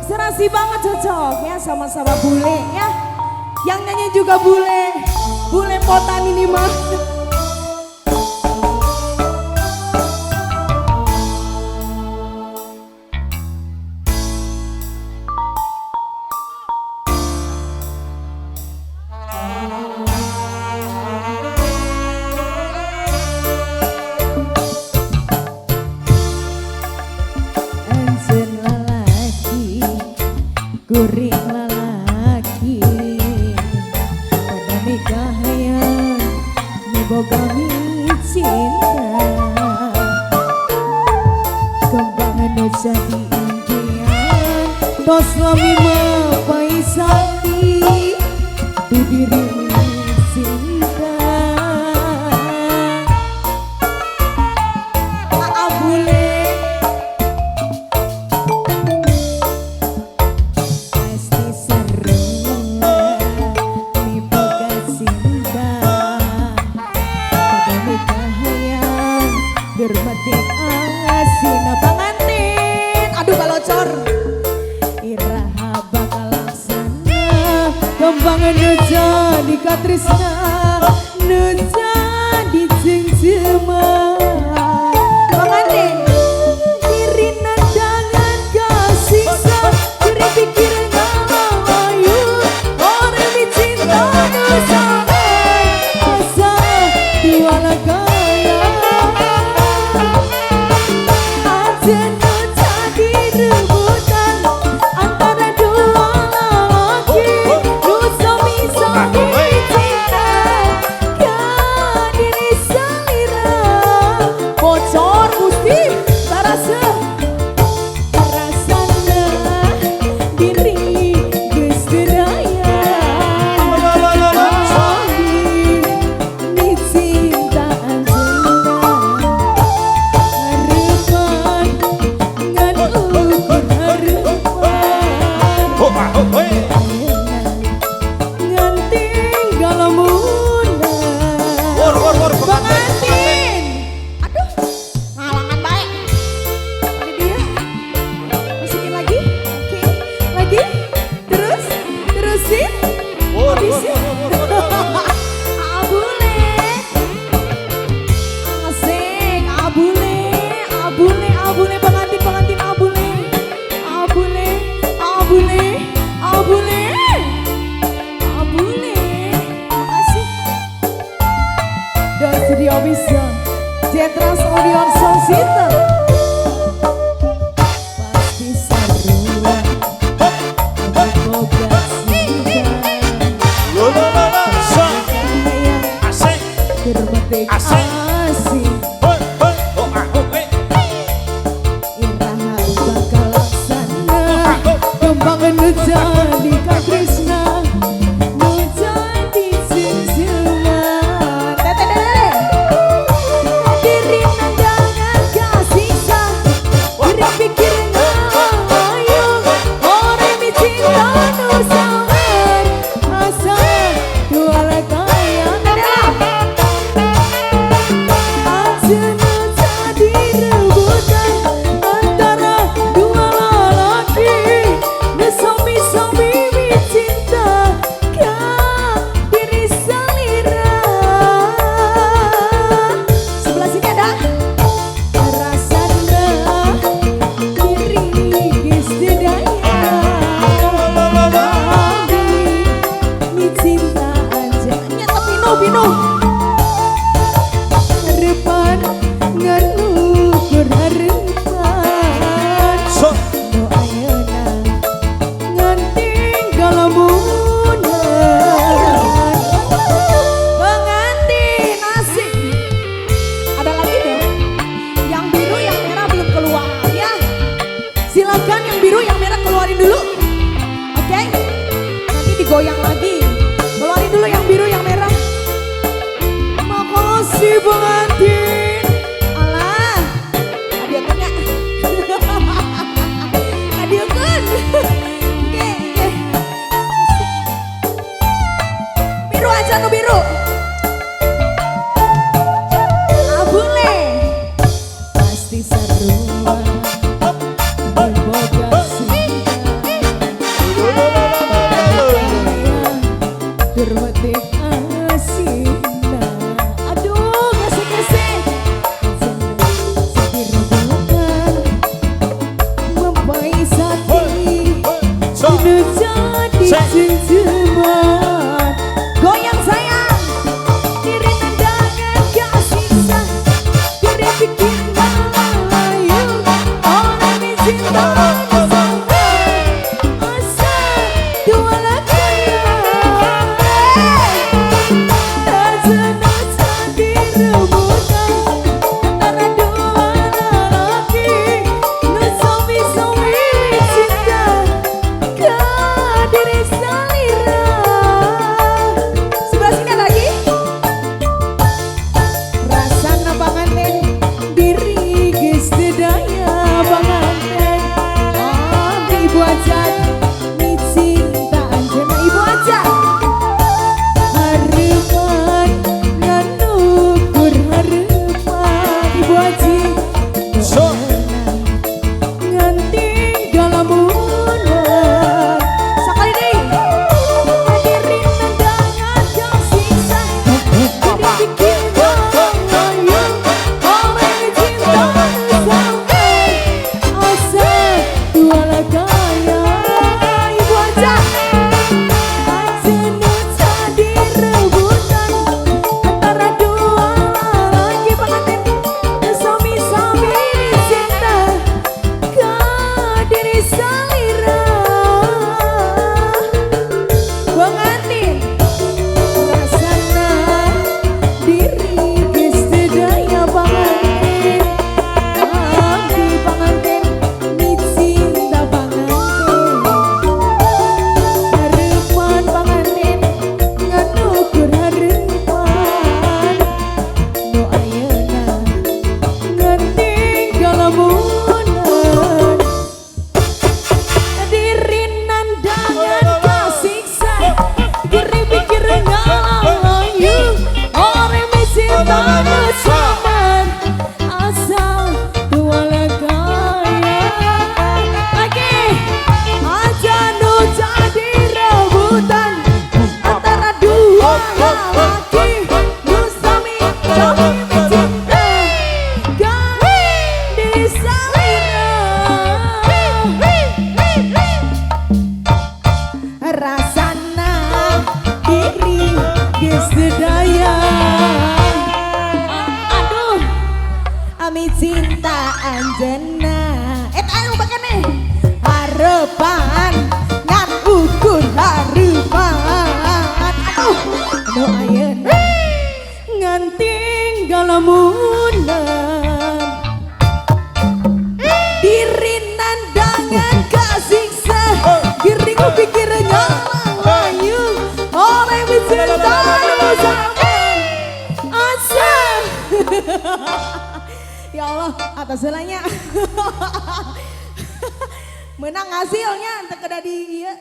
Serasi banget cocok ya sama-sama bule ya. Yang nyanyi juga bule. Bule potan ini mah. Kuring lalaki pada nikahnya niboga cinta kembang nu jadi impian tos lami mapai sakti di diri cinta berbatik asin pengantin aduh balocor iraha bakal laksana kembang nu jadi katrisna nu jadi cengcema pengantin diri nandangan kasih sa diri pikir ngalayu orang dicinta nu sampai asa diwalakan Studio bisa Jetras Audio Sound System pasti sarua boga asik berbatik asik iraha bakal laksana kembang nu jadi katrisna nu jadi cengcema Bino harapan nganu harapan no ayeuna ngan tinggal lamunan pengantin asik ada lagi dong yang biru yang merah belum keluar ya silakan yang biru yang merah keluarin dulu oke nanti digoyang lagi keluarin dulu yang biru yang merah. Si pengantin alah adiakan ya adiakan oke biru aja nu biru abule pasti sarua berboga cinta Giringan tinggal lamunan diri nandangan kasiksa giring pikirnya layu orang bercinta bersama asa. Ya Allah atas selanya menang hasilnya. Ente kada di iya